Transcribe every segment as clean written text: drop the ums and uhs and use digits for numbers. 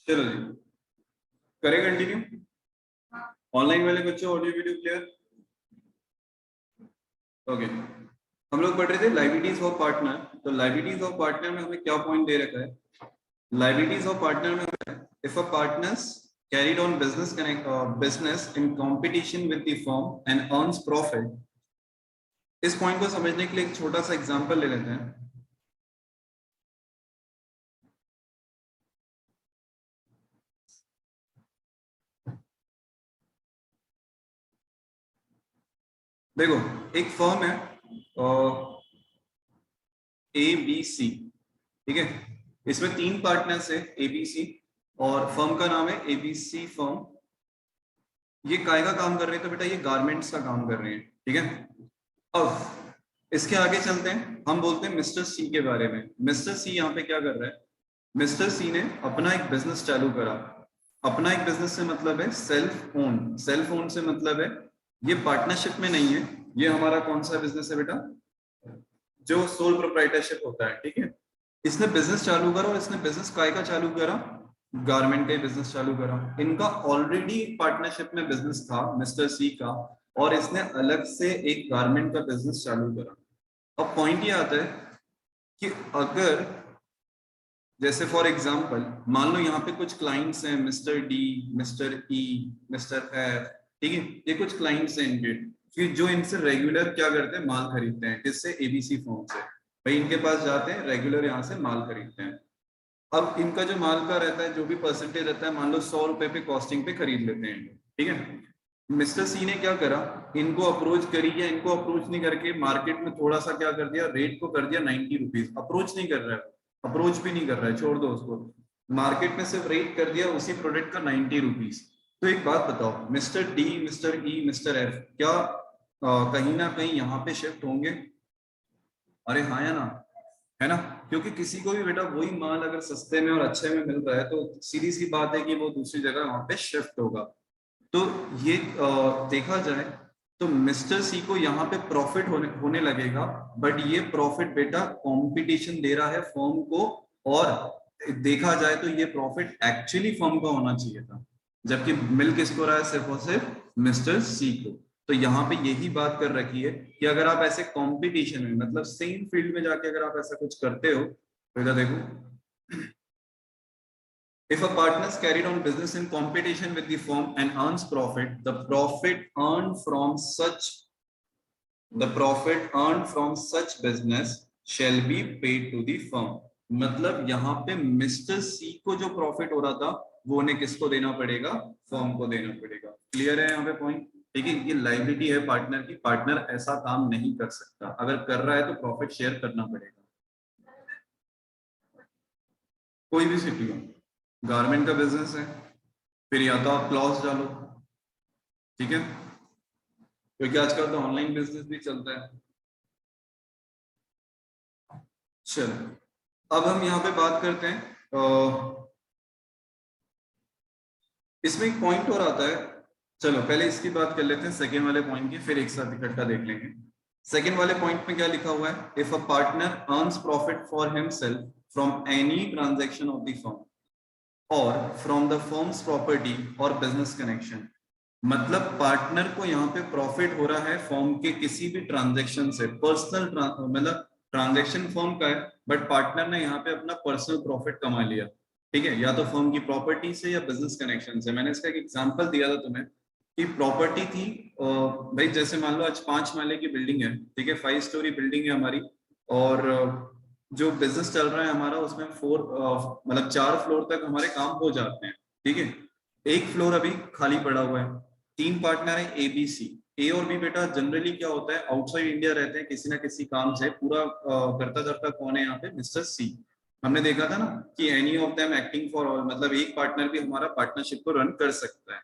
चलो जी, करें continue. Online वाले बच्चों ऑडियो वीडियो क्लियर? ओके, हम लोग पढ़ रहे थे लाइबिलिटीज ऑफ पार्टनर। तो लाइबिलिटीज ऑफ पार्टनर में हमें क्या पॉइंट दे रखा है? लाइबिलिटीज ऑफ पार्टनर में if a partners carried on business in competition with the firm and earns profit। इस पॉइंट को समझने के लिए एक छोटा सा एग्जांपल ले लेते हैं। देखो, एक फर्म है ABC, ठीक है। इसमें 3 पार्टनर्स है ABC, और फर्म का नाम है ABC फर्म। ये काय का काम कर रहे हैं? तो बेटा ये गारमेंट्स का काम कर रहे हैं, ठीक है। अब इसके आगे चलते हैं, हम बोलते हैं मिस्टर सी के बारे में। मिस्टर सी यहाँ पे क्या कर रहा है? मिस्टर सी ने अपना एक बिजनेस चालू करा। अपना एक बिजनेस से मतलब है सेल्फ ओन। सेल्फ ओन से मतलब है ये पार्टनरशिप में नहीं है। ये हमारा कौन सा बिजनेस है बेटा? जो सोल प्रोप्राइटरशिप होता है, ठीक है। इसने बिजनेस चालू करा, और इसने बिजनेस काय का चालू करा? गारमेंट का बिजनेस चालू करा। इनका ऑलरेडी पार्टनरशिप में बिजनेस था मिस्टर सी का, और इसने अलग से एक गारमेंट का बिजनेस चालू करा। अब पॉइंट ये आता है कि अगर जैसे फॉर एग्जांपल मान लो यहाँ पे कुछ क्लाइंट्स हैं, मिस्टर डी, मिस्टर ई, मिस्टर एफ, ठीक है। ये कुछ क्लाइंट्स हैं इनके, कि जो इनसे रेगुलर क्या करते हैं? माल खरीदते हैं। किससे? एबीसी फर्म से। भाई इनके पास जाते हैं, रेगुलर यहाँ से माल खरीदते हैं। अब इनका जो माल का रहता है, जो भी परसेंटेज रहता है, मान लो 100 रुपए पे कॉस्टिंग पे खरीद लेते हैं, ठीक है। मिस्टर सी ने क्या करा? इनको अप्रोच करी, या इनको अप्रोच नहीं करके मार्केट में थोड़ा सा क्या कर दिया, रेट को कर दिया 90 रुपीज। अप्रोच नहीं कर रहा है, अप्रोच भी नहीं कर रहा है, छोड़ दो उसको। मार्केट में सिर्फ रेट कर दिया उसी प्रोडक्ट का 90 रुपीज। तो एक बात बताओ, मिस्टर डी, मिस्टर ई, मिस्टर एफ क्या कहीं ना कहीं यहाँ पे शिफ्ट होंगे? अरे हाँ या ना? है ना? क्योंकि किसी को भी बेटा वही माल अगर सस्ते में और अच्छे में मिल रहा है, तो सीधी सी बात है कि वो दूसरी जगह वहां पे शिफ्ट होगा। तो ये देखा जाए तो मिस्टर सी को यहाँ पे प्रॉफिट होने लगेगा, बट ये प्रॉफिट बेटा कंपटीशन दे रहा है फर्म को। और देखा जाए तो ये प्रॉफिट एक्चुअली फर्म का होना चाहिए था, जबकि मिल किसको रहा है? सिर्फ और सिर्फ मिस्टर सी को। तो यहाँ पे यही बात कर रखी है कि अगर आप ऐसे कंपटीशन में, मतलब सेम फील्ड में जाके अगर आप ऐसा कुछ करते हो, तो इधर देखो, if a partners carried on business in competition with the firm and earns profit, the profit earned from such business shall be paid to the firm। मतलब यहाँ पे मिस्टर सी को जो प्रॉफिट हो रहा था, वो उन्हें किसको देना पड़ेगा? फर्म को देना पड़ेगा। क्लियर है यहाँ पे पॉइंट? ठीक है, ये लायबिलिटी है पार्टनर की। पार्टनर ऐसा काम नहीं कर सकता, अगर कर रहा है तो प्रॉफिट शेयर करना पड़ेगा। कोई भी सिटी हो, गारमेंट का बिजनेस है, फिर या तो आप क्लॉज डालो, ठीक है, क्योंकि आजकल तो ऑनलाइन बिजनेस भी चलता है। चलो अब हम यहाँ पे बात करते हैं, इसमें एक पॉइंट और आता है। चलो पहले इसकी बात कर लेते हैं, सेकेंड वाले पॉइंट की, फिर एक साथ इकट्ठा देख लेंगे। सेकेंड वाले पॉइंट में क्या लिखा हुआ है? If a partner earns profit for himself from any transaction of the firm और फ्रॉम द फर्म्स प्रॉपर्टी और बिजनेस कनेक्शन। मतलब पार्टनर को यहाँ पे प्रॉफिट हो रहा है फर्म के किसी भी ट्रांजेक्शन से। पर्सनल मतलब ट्रांजेक्शन फर्म का है, बट पार्टनर ने यहाँ पे अपना पर्सनल प्रॉफिट कमा लिया, ठीक है, या तो फर्म की प्रॉपर्टी से या बिजनेस कनेक्शन से। मैंने इसका एक एग्जांपल दिया था तुम्हें कि प्रॉपर्टी थी, भाई जैसे मान लो आज 5 माले की बिल्डिंग है, ठीक है, 5 स्टोरी बिल्डिंग है हमारी, और जो बिजनेस चल रहा है हमारा उसमें 4 मतलब 4 फ्लोर तक हमारे काम हो जाते हैं, ठीक है। एक फ्लोर अभी खाली पड़ा हुआ है। 3 पार्टनर है ABC। ए और बी बेटा जनरली क्या होता है, आउटसाइड इंडिया रहते हैं किसी ना किसी काम से। पूरा करता धरता कौन है यहाँ पे? मिस्टर सी। हमने देखा था ना कि any of them acting for all, मतलब एक पार्टनर भी हमारा पार्टनरशिप को रन कर सकता है।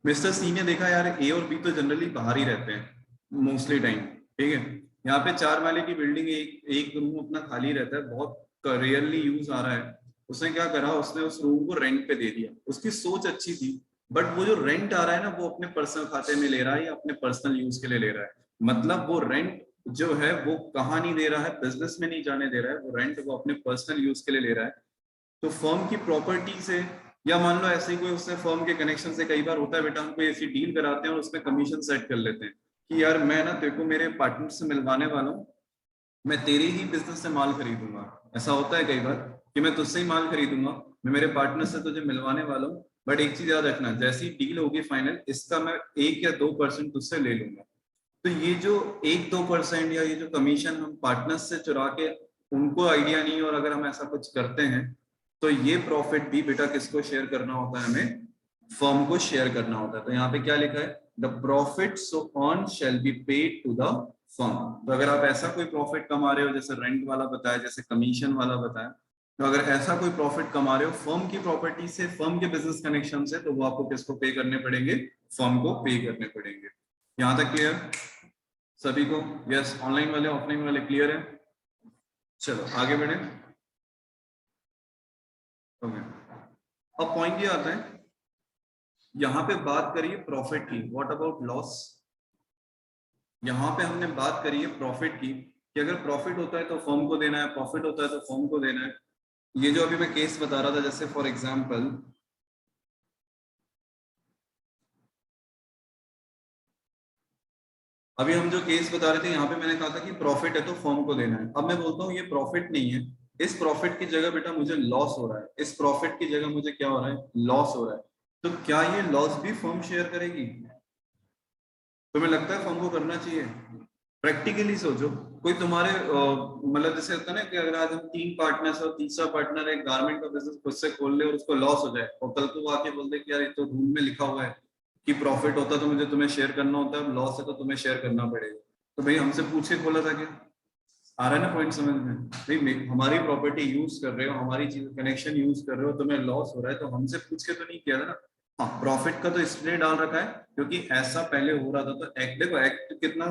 मिस्टर सी ने देखा यार ए और बी तो जनरली बाहर ही रहते हैं मोस्टली टाइम, ठीक है। यहाँ पे 4 माले की बिल्डिंग, एक रूम अपना खाली रहता है, बहुत रेयरली यूज आ रहा है। उसने क्या करा, उसने उस रूम को रेंट पे दे दिया। उसकी सोच अच्छी थी, बट वो जो रेंट आ रहा है ना, वो अपने पर्सनल खाते में ले रहा है या अपने पर्सनल यूज के लिए ले रहा है। मतलब वो रेंट जो है वो कहाँ नहीं दे रहा है, बिजनेस में नहीं जाने दे रहा है, वो रेंट वो अपने पर्सनल यूज के लिए ले रहा है। तो फर्म की प्रॉपर्टी से, या मान लो ऐसे ही कोई उससे फर्म के कनेक्शन से, कई बार होता है बेटा हम कोई ऐसी डील कराते हैं और उसमें कमीशन सेट कर लेते हैं कि यार मैं ना तेरे को मेरे पार्टनर से मिलवाने वाला हूँ, मैं तेरे ही बिजनेस से माल खरीदूंगा। ऐसा होता है कई बार कि मैं तुझसे ही माल खरीदूंगा, मैं मेरे पार्टनर से तुझे मिलवाने वाला हूँ, बट एक चीज याद रखना, जैसी डील होगी फाइनल, इसका मैं 1 या 2% तुझसे ले लूंगा। तो ये जो 1-2% या ये जो कमीशन हम पार्टनर्स से चुरा के, उनको आइडिया नहीं, और अगर हम ऐसा कुछ करते हैं तो ये प्रॉफिट भी बेटा किसको शेयर करना होता है, हमें फर्म को शेयर करना होता है। तो यहाँ पे क्या लिखा है, the profit so on shall be paid to the firm. तो अगर आप ऐसा कोई प्रॉफिट कमा रहे हो, जैसे रेंट वाला बताया, जैसे कमीशन वाला बताया, तो अगर ऐसा कोई प्रॉफिट कमा रहे हो फर्म की प्रॉपर्टी से, फर्म के बिजनेस कनेक्शन से, तो वो आपको किसको पे करने पड़ेंगे, फर्म को पे करने पड़ेंगे। यहाँ तक क्लियर सभी को? यस, ऑनलाइन वाले ऑफलाइन वाले क्लियर है? चलो आगे बढ़े। ओके, अब पॉइंट ये आता है, यहाँ पे बात करिए प्रॉफिट की, व्हाट अबाउट लॉस? यहाँ पे हमने बात करी है प्रॉफिट की, कि अगर प्रॉफिट होता है तो फर्म को देना है, प्रॉफिट होता है तो फर्म को देना है। ये जो अभी मैं केस बता रहा था, जैसे फॉर एग्जांपल अभी हम जो केस बता रहे थे, यहाँ पे मैंने कहा था कि प्रॉफिट है तो फर्म को देना है। अब मैं बोलता हूँ ये प्रॉफिट नहीं है, इस प्रॉफिट की जगह बेटा मुझे लॉस हो रहा है, इस प्रॉफिट की जगह मुझे क्या हो रहा है, लॉस हो रहा है। तो क्या ये लॉस भी फर्म शेयर करेगी? तुम्हें लगता है फर्म को करना चाहिए? प्रैक्टिकली सोचो, कोई तुम्हारे मतलब जैसे होता है ना कि अगर आज हम 3 पार्टनर्स और तीसरा पार्टनर एक गारमेंट का बिजनेस खुद से खोल ले और उसको लॉस हो जाए, और कल को वो आके बोल दे कि यार ये तो रूल में लिखा हुआ है कि प्रॉफिट होता तो मुझे तुम्हें शेयर करना होता है, लॉस है तो तुम्हें शेयर करना पड़ेगा। तो भाई हमसे पूछ के खोला था क्या? आ रहा है ना पॉइंट समझ में? भाई हमारी प्रॉपर्टी यूज कर रहे हो, हमारी चीज कनेक्शन यूज कर रहे हो, तुम्हें लॉस हो रहा है, तो हमसे पूछ के तो नहीं किया था ना। हाँ, प्रॉफिट का तो इसलिए डाल रखा है क्योंकि ऐसा पहले हो रहा था। तो एक्ट, देखो एक्ट कितना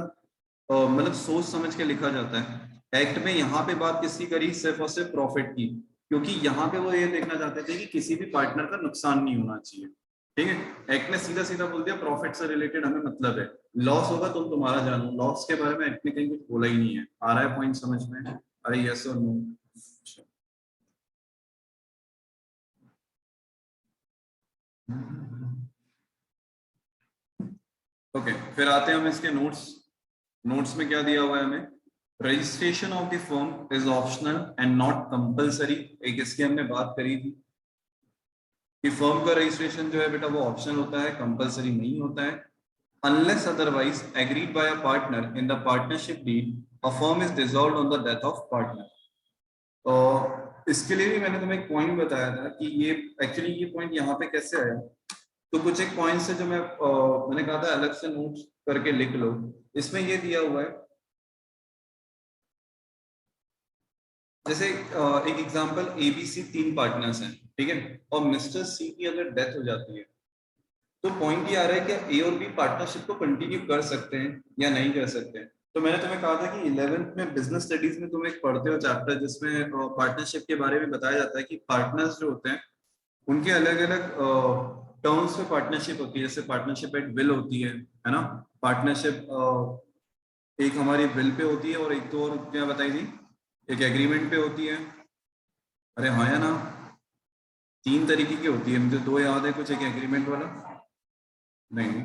मतलब सोच समझ के लिखा जाता है। एक्ट में यहाँ पे बात किसकी करी, सिर्फ और सिर्फ प्रॉफिट की, क्योंकि यहाँ पे वो ये देखना चाहते थे कि किसी भी पार्टनर का नुकसान नहीं होना चाहिए। ठीक है, एक्ट ने सीधा सीधा बोल दिया प्रॉफिट से रिलेटेड हमें मतलब है, लॉस होगा तुम तुम्हारा जानो, लॉस के बारे में एक्ट ने कहीं कुछ बोला ही नहीं है। आ रहा है पॉइंट समझ में? अरे यस और नो? ओके, फिर आते हैं हम इसके नोट्स। नोट्स में क्या दिया हुआ है हमें, registration of the firm is optional and not compulsory. एक इसकी हमने बात करी थी कि फर्म का रजिस्ट्रेशन जो है बेटा वो ऑप्शनल होता है, कंपलसरी नहीं होता है। Unless otherwise agreed by a partner in the partnership deed, a firm is dissolved on the death of partner. तो इसके लिए भी मैंने तुम्हें एक पॉइंट बताया था कि ये एक्चुअली ये पॉइंट यहाँ पे कैसे आया। तो कुछ एक पॉइंट है जो मैंने कहा था अलग से नोट करके लिख लो। इसमें ये दिया हुआ है, जैसे एक एग्जांपल, एबीसी 3 पार्टनर्स हैं, ठीक है, और मिस्टर सी की अगर डेथ हो जाती है, तो पॉइंट ये आ रहा है कि ए और बी पार्टनरशिप को कंटिन्यू कर सकते हैं या नहीं कर सकते हैं। तो मैंने तुम्हें कहा था कि 11th में बिजनेस स्टडीज में तुम एक पढ़ते हो चैप्टर जिसमें पार्टनरशिप के बारे में बताया जाता है कि पार्टनर्स जो होते हैं उनके अलग अलग टर्म्स पे पार्टनरशिप होती है। जैसे पार्टनरशिप एट विल होती है ना, पार्टनरशिप एक हमारी विल पे होती है, और एक तो और क्या बताई थी, एक एग्रीमेंट पे होती है। अरे हाँ या ना? 3 तरीके की होती है, मुझे 2 याद है, कुछ एक एग्रीमेंट वाला, नहीं,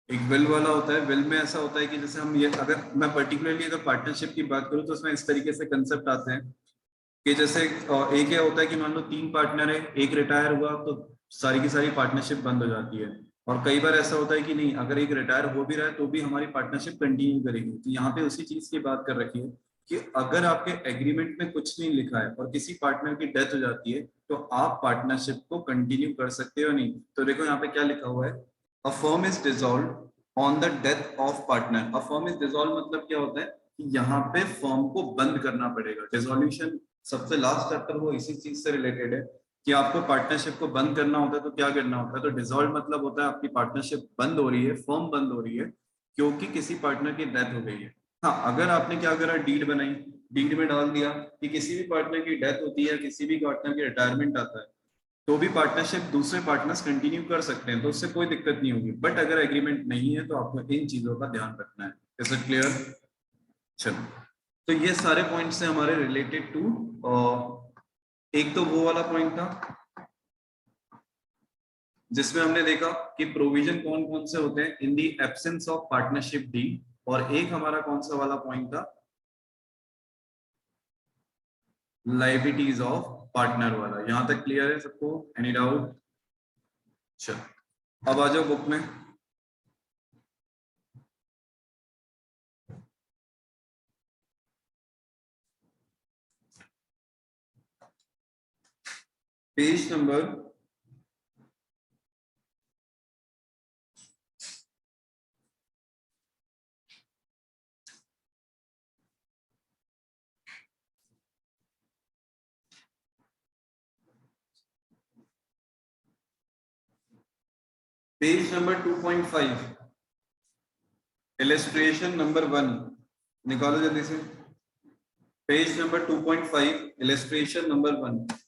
एक विल वाला होता है। विल में ऐसा होता है कि जैसे हम ये, अगर मैं पर्टिकुलरली अगर पार्टनरशिप की बात करूं तो उसमें इस तरीके से कंसेप्ट आते हैं कि जैसे एक क्या होता है कि मान लो 3 पार्टनर है, एक रिटायर हुआ तो सारी की सारी पार्टनरशिप बंद हो जाती है। और कई बार ऐसा होता है कि नहीं, अगर एक रिटायर हो भी रहा है तो भी हमारी पार्टनरशिप कंटिन्यू करेगी। तो यहाँ पे उसी चीज की बात कर रखी है कि अगर आपके एग्रीमेंट में कुछ नहीं लिखा है और किसी पार्टनर की डेथ हो जाती है, तो आप पार्टनरशिप को कंटिन्यू कर सकते हो नहीं। तो देखो यहाँ पे क्या लिखा हुआ है, अ firm is dissolved on the death of partner. A firm is dissolve मतलब क्या होता है कि यहाँ पे फर्म को बंद करना पड़ेगा। डिसोल्यूशन सबसे लास्ट चैप्टर वो इसी चीज से रिलेटेड है कि आपको पार्टनरशिप को बंद करना होता है तो क्या करना होता है। तो डिसॉल्व मतलब होता है आपकी पार्टनरशिप बंद हो रही है, फर्म बंद हो रही है क्योंकि किसी पार्टनर की डेथ हो गई है। हाँ, अगर आपने क्या करा, डीड बनाई, डीड में डाल दिया कि किसी भी पार्टनर की डेथ होती है, किसी भी पार्टनर की रिटायरमेंट आता है, तो भी पार्टनरशिप दूसरे पार्टनर्स कंटिन्यू कर सकते हैं, तो उससे कोई दिक्कत नहीं होगी। बट अगर एग्रीमेंट नहीं है तो आपको इन चीजों का ध्यान रखना है। Is it clear? चलो, तो ये सारे पॉइंट्स हैं हमारे रिलेटेड टू एक तो वो वाला पॉइंट था जिसमें हमने देखा कि प्रोविजन कौन कौन से होते हैं in the absence of partnership deed, और एक हमारा कौन सा वाला पॉइंट था, लाइबिलिटीज ऑफ पार्टनर वाला। यहां तक क्लियर है सबको? Any doubt? चलो अब आ जाओ बुक में। पेज नंबर 2.5, इलेस्ट्रेशन नंबर 1 निकालो जल्दी से। Page number 2.5, illustration number 1।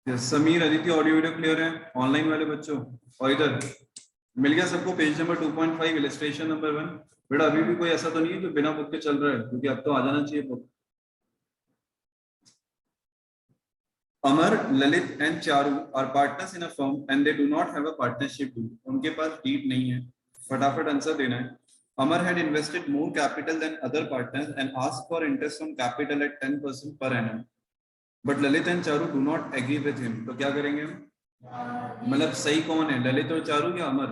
Sameer, Aditi, audio video clear है ऑनलाइन वाले बच्चों? और इधर मिल गया सबको पेज नंबर 2.5, इलस्ट्रेशन नंबर 1? बेटा अभी भी कोई ऐसा तो नहीं है जो बिना बुक के चल रहा है, क्योंकि अब तो आ जाना चाहिए book. Amar, Lalit and Charu are partners in a firm and they do not have a partnership deed. उनके पास डीड नहीं है। फटाफट आंसर देना है। अमर had invested more capital than other partners and asked for interest on capital at 10% per annum. But Lalit and Charu do not agree with him. तो क्या करेंगे हम? मतलब सही कौन है, ललित और चारू या अमर?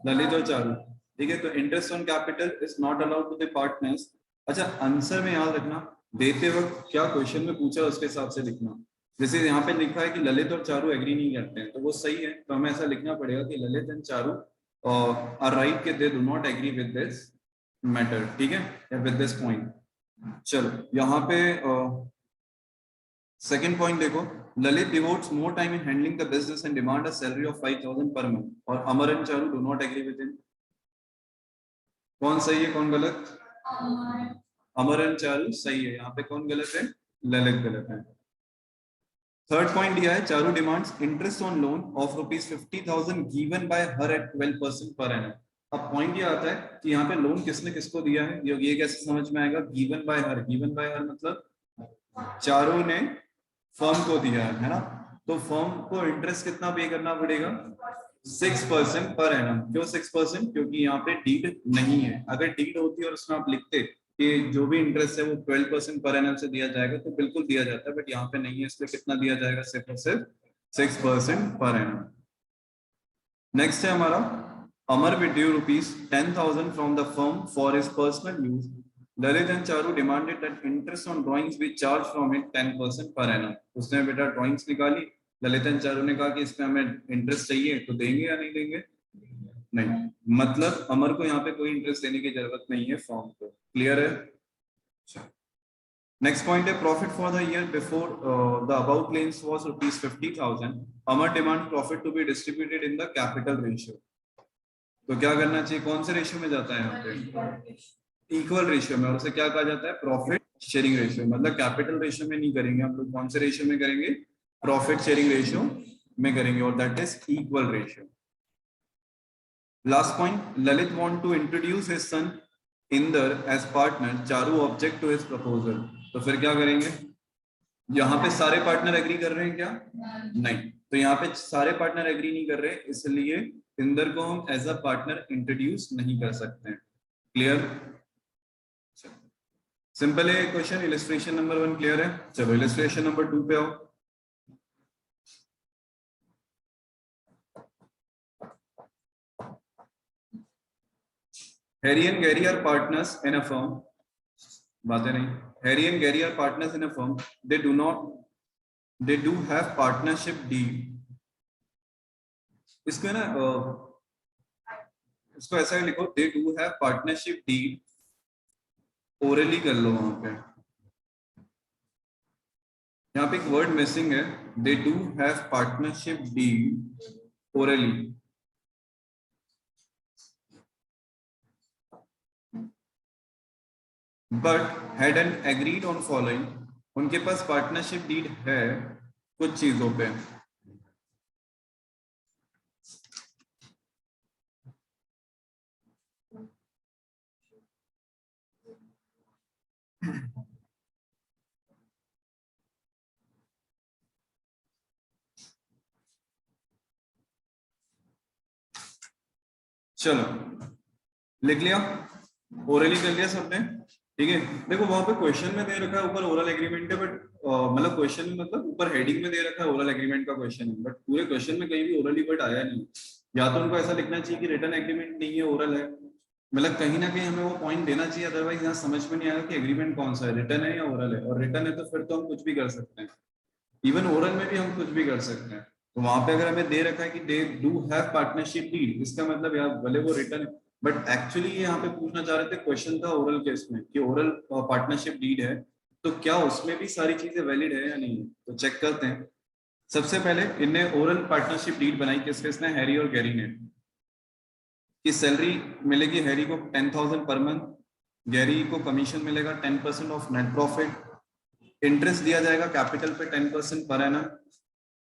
ललित और चारू। ठीक है, तो interest on capital is not allowed to the partners. अच्छा, आंसर में याद रखना, देते वक्त क्या क्वेश्चन में पूछा उसके हिसाब से लिखना। जैसे यहाँ पे लिखा है कि ललित और चारू एग्री नहीं करते हैं, तो वो सही है, तो हमें ऐसा लिखना पड़ेगा कि Lalit and Charu are right के they do not agree with this matter. ठीक है, या विद दिस पॉइंट। चलो यहाँ पे सेकेंड पॉइंट देखो, Lalit devotes more time in handling the business and demand a salary of 5,000 per month, और Amar and Charu do not agree with him. कौन सही है कौन गलत? अमर एंड चारू सही है, यहाँ पे कौन गलत है? ललित गलत है। थर्ड पॉइंट दिया है, Charu demands interest on loan of ₹50,000 given by her at 12% per annum. अब पॉइंट ये आता है कि यहाँ पे लोन किसने किसको दिया है, ये कैसे समझ में आएगा? Given by her, given by हर मतलब चारू ने फर्म को दिया है ना, तो फर्म को इंटरेस्ट कितना पे करना पड़ेगा? 6% पर एनम। क्यों 6%? क्योंकि यहाँ पे डीड नहीं है। अगर डीड होती और उसमें आप लिखते कि जो भी इंटरेस्ट है वो 12% पर एनम से दिया जाएगा, तो बिल्कुल दिया जाता है, बट यहाँ पे नहीं है, इसलिए कितना दिया जाएगा? सिर्फ और सिर्फ 6% पर एनम। नेक्स्ट है हमारा, अमर withdrew ₹10,000 from the firm for his personal use. Lalit and Charu demanded that interest on drawings be charged from it 10% per annum. उसने बेटा ड्राइंग्स निकाली, ललित एंड चारू ने कहा कि इसमें हमें इंटरेस्ट चाहिए, तो देंगे या नहीं देंगे? नहीं, मतलब अमर को यहाँ पे कोई इंटरेस्ट देने की जरूरत नहीं है फॉर्म को। क्लियर है? नेक्स्ट पॉइंट है, profit for the year before the about claims was ₹50,000. Amar demand profit to be distributed in the capital ratio. तो क्या करना चाहिए? कौन से रेशियो में जाता है यहाँ पे? इक्वल रेशियो में। और उसे क्या कहा जाता है? Profit sharing ratio. मतलब कैपिटल रेशियो में नहीं करेंगे हम लोग, कौन से रेशियो में करेंगे? प्रॉफिट शेयरिंग रेशियो में करेंगे, और that is equal ratio. Last point, Lalit want to introduce his son Inder as partner, Charu object to his proposal. तो फिर क्या करेंगे? यहाँ पे सारे पार्टनर एग्री कर रहे हैं क्या? नहीं, तो यहाँ पे सारे पार्टनर एग्री नहीं कर रहे, इसलिए इंदर को हम एज अ पार्टनर इंट्रोड्यूस नहीं कर सकते हैं। क्लियर? सिंपल है क्वेश्चन। इलस्ट्रेशन नंबर 1 क्लियर है? चलो इलस्ट्रेशन नंबर 2 पे आओ। Harry and Garry are partners in a firm. बातें नहीं। Harry and Garry are partners in a firm, they do have partnership deed. इसको है ना, इसको ऐसा ही लिखो, they do have partnership deed. Orally कर लो वहां पे, यहाँ पे एक वर्ड मिसिंग है, they do have partnership deed orally. But had an agreed on following, उनके पास पार्टनरशिप डीड है कुछ चीजों पे। चलो लिख लिया, ओरली कर लिया सबने, ठीक है। देखो वहां पे क्वेश्चन में दे रखा है ऊपर ओरल एग्रीमेंट है, बट मतलब क्वेश्चन में मतलब ऊपर हेडिंग में दे रखा है ओरल एग्रीमेंट का क्वेश्चन है, बट पूरे क्वेश्चन में कहीं भी ओरली वर्ड आया नहीं। या तो उनको ऐसा लिखना चाहिए कि रिटन एग्रीमेंट नहीं है, ओरल है, मतलब कहीं ना कहीं हमें वो पॉइंट देना चाहिए, अदरवाइज यहाँ समझ में नहीं आएगा कि एग्रीमेंट कौन सा है, रिटन है या ओरल है। और रिटन है तो फिर तो हम कुछ भी कर सकते हैं, इवन ओरल में भी हम कुछ भी कर सकते हैं। तो वहां पे अगर हमें दे रखा है कि they do have partnership deed, इसका मतलब यार भले वो रिटन है, बट एक्चुअली ये यहाँ पे पूछना चाह रहे थे, क्वेश्चन था ओरल केस में कि ओरल पार्टनरशिप डीड है, तो क्या उसमें भी सारी चीजें वैलिड है या नहीं है, तो चेक करते हैं। सबसे पहले इनने ओरल पार्टनरशिप डीड बनाई, किस किसने, हैरी और गैरी ने, कि सैलरी मिलेगी हैरी को 10,000 पर मंथ, गैरी को कमीशन मिलेगा 10% ऑफ नेट प्रॉफिट, इंटरेस्ट दिया जाएगा कैपिटल पे 10% पर एनम,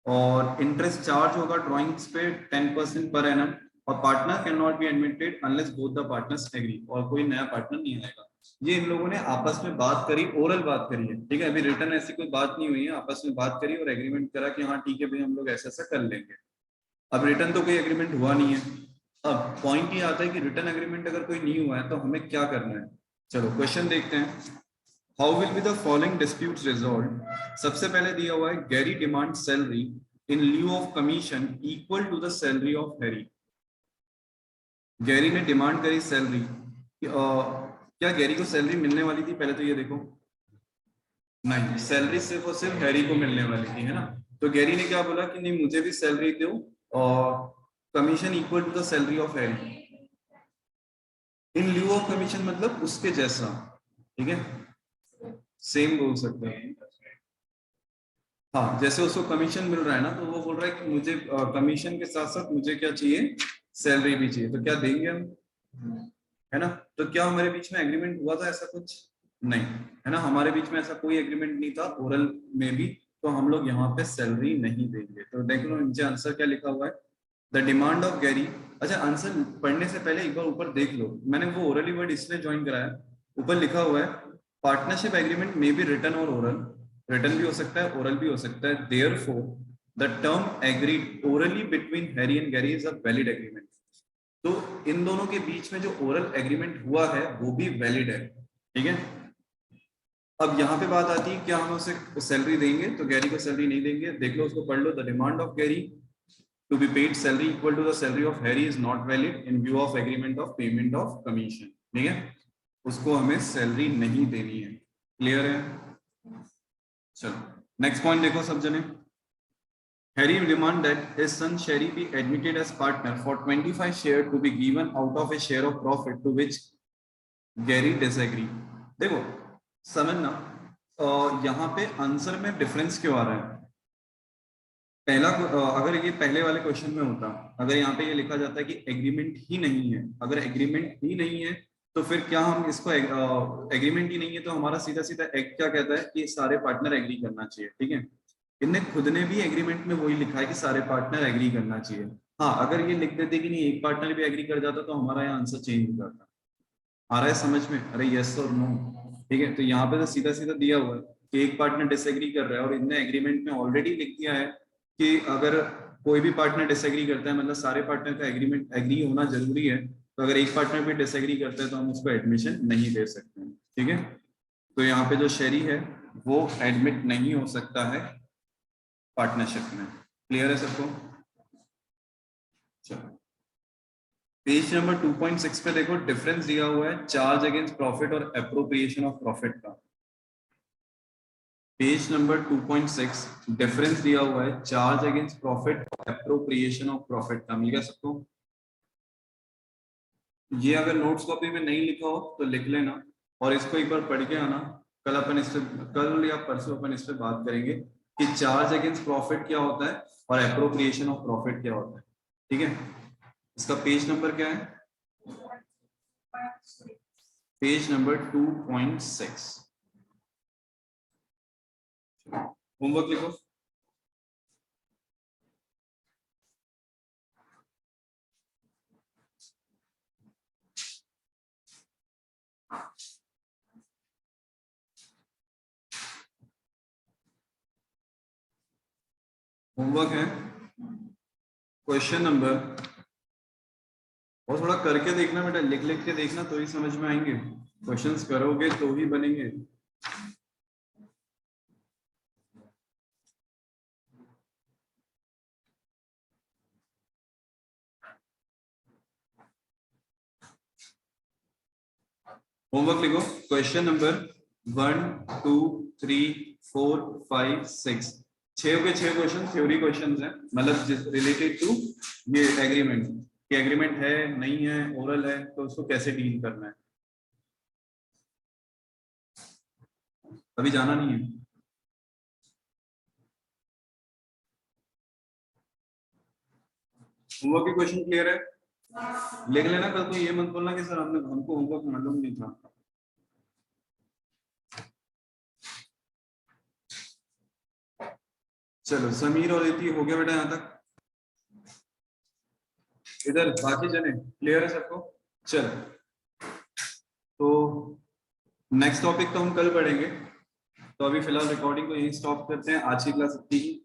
और इंटरेस्ट चार्ज होगा ड्राइंग्स पे 10% पर एनम, और partner can not be admitted unless both the partners agree, और कोई नया पार्टनर नहीं आएगा। ये इन लोगों ने आपस में बात करी, ओरल बात करी है, ठीक है। अभी रिटर्न ऐसी कोई बात नहीं हुई है, आपस में बात करी और एग्रीमेंट करा कि हाँ ठीक है भाई हम लोग ऐसा ऐसा कर लेंगे। अब रिटर्न तो कोई एग्रीमेंट हुआ नहीं है। अब पॉइंट ये आता है कि रिटर्न एग्रीमेंट अगर कोई नहीं हुआ है तो हमें क्या करना है। चलो क्वेश्चन देखते हैं। How will be the following disputes resolve. सबसे पहले दिया हुआ है Garry demand salary in lieu of commission equal to the salary of Harry. गैरी ने डिमांड करी सैलरी, क्या गैरी को सैलरी मिलने वाली थी, पहले तो ये देखो, नहीं, सैलरी सिर्फ और सिर्फ हैरी को मिलने वाली थी, है ना। तो गैरी ने क्या बोला कि नहीं मुझे भी सैलरी दो, और commission equal to the salary of Harry. In lieu of commission मतलब उसके जैसा, ठीक है, सेम बोल सकते हैं। हाँ, जैसे उसको कमीशन मिल रहा है ना, तो वो बोल रहा है कि मुझे कमीशन के साथ साथ मुझे क्या चाहिए, सैलरी भी चाहिए, तो क्या देंगे हम, है ना। तो क्या हमारे बीच में एग्रीमेंट हुआ था ऐसा कुछ, नहीं, है ना, हमारे बीच में ऐसा कोई एग्रीमेंट नहीं था ओरल में भी, तो हम लोग यहाँ पे सैलरी नहीं देंगे। तो देख लो नीचे आंसर क्या लिखा हुआ है, द डिमांड ऑफ गैरी। अच्छा, आंसर पढ़ने से पहले एक बार ऊपर देख लो, मैंने वो ओरली वर्ड इसलिए ज्वाइन कराया, ऊपर लिखा हुआ है पार्टनरशिप एग्रीमेंट में भी रिटन और ओरल, रिटन भी हो सकता है ओरल भी हो सकता है, therefore the term agreed orally between Harry and Gary is a valid agreement. तो इन दोनों के बीच में जो ओरल एग्रीमेंट हुआ है वो भी वैलिड है, ठीक है। अब यहाँ पे बात आती है क्या हम उसे सैलरी देंगे, तो गैरी को सैलरी नहीं देंगे, देख लो उसको पढ़ लो, the demand of Gary to be paid salary equal to the salary of Harry is not valid in view of agreement of payment of commission, ठीक है, उसको हमें सैलरी नहीं देनी है, क्लियर है। चलो नेक्स्ट पॉइंट देखो सब जने। Harry demand that his son Sherry be admitted as partner for 25 share to be given out of a share of profit to which Gary disagree। देखो समझना, यहाँ पे आंसर में डिफरेंस क्यों आ रहा है। पहला अगर ये पहले वाले क्वेश्चन में होता, अगर यहाँ पे ये लिखा जाता है कि एग्रीमेंट ही नहीं है, अगर एग्रीमेंट ही नहीं है तो फिर क्या हम इसको एग्रीमेंट ही नहीं है तो हमारा सीधा सीधा एक्ट क्या कहता है कि सारे पार्टनर एग्री करना चाहिए, ठीक है। इनने खुद ने भी एग्रीमेंट में वही लिखा है कि सारे पार्टनर एग्री करना चाहिए। हाँ, अगर ये लिख देते कि नहीं एक पार्टनर भी एग्री कर जाता तो हमारा यहाँ आंसर चेंज हो जाता। आ रहा है समझ में, अरे यस और नो, ठीक है। तो यहाँ पे तो सीधा सीधा दिया हुआ है कि एक पार्टनर डिसएग्री कर रहा है, और इनने एग्रीमेंट में ऑलरेडी लिख दिया है कि अगर कोई भी पार्टनर डिसएग्री करता है मतलब सारे पार्टनर का एग्रीमेंट एग्री होना जरूरी है, तो अगर एक पार्टनर भी डिसएग्री करता है तो हम उसको एडमिशन नहीं दे सकते हैं, ठीक है। तो यहाँ पे जो शेरी है वो एडमिट नहीं हो सकता है पार्टनरशिप में, क्लियर है सबको। चलो पेज नंबर 2.6 पे देखो, डिफरेंस दिया हुआ है चार्ज अगेंस्ट प्रॉफिट और एप्रोप्रिएशन ऑफ प्रॉफिट का। पेज नंबर 2.6 डिफरेंस दिया हुआ है चार्ज अगेंस्ट प्रॉफिट और एप्रोप्रिएशन ऑफ प्रॉफिट का, मिल गया सबको। ये अगर नोट्स कॉपी में नहीं लिखा हो तो लिख लेना और इसको एक बार पढ़ के आना। कल अपन इस पे, कल या परसों अपन इस पे बात करेंगे कि चार्ज अगेंस्ट प्रॉफिट क्या होता है और एप्रोप्रिएशन ऑफ प्रॉफिट क्या होता है, ठीक है। इसका पेज नंबर क्या है, पेज नंबर 2.6। होमवर्क लिखो। होमवर्क है क्वेश्चन नंबर, और थोड़ा करके देखना बेटा, लिख लिख के देखना तो ही समझ में आएंगे, क्वेश्चंस करोगे तो ही बनेंगे। होमवर्क लिखो क्वेश्चन नंबर 1 2 3 4 5 6, 6 के 6 क्वेश्चन थ्योरी क्वेश्चंस हैं, मतलब रिलेटेड टू ये एग्रीमेंट, कि एग्रीमेंट है नहीं है, ओरल है तो उसको कैसे डील करना है। अभी जाना नहीं है। होमवर्क की क्वेश्चन क्लियर है, लिख लेना, कल को ये मत बोलना कि सर हमको होमवर्क मालूम नहीं था। चलो समीर और इति हो गया बेटा यहाँ तक, इधर बाकी जने क्लियर है सबको। चल तो नेक्स्ट टॉपिक तो हम कल पढ़ेंगे, तो अभी फिलहाल रिकॉर्डिंग को यहीं स्टॉप करते हैं, आज की क्लास इतनी ही।